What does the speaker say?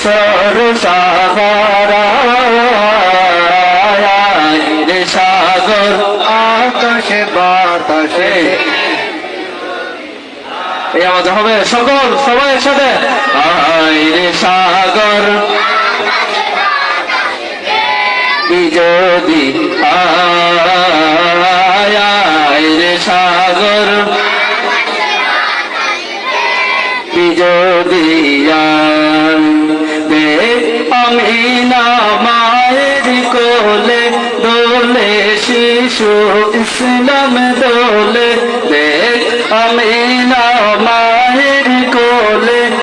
সরসাহারা রে সাগর আকাশে বাতাসে। এই আমাদের হবে সকল সবাই একসাথে আয় রে সাগর যদি আয় রে সাগর যদি আমি না মায়ের কোলে দোলে শিশু ইসলাম দোলে দেখ আমি না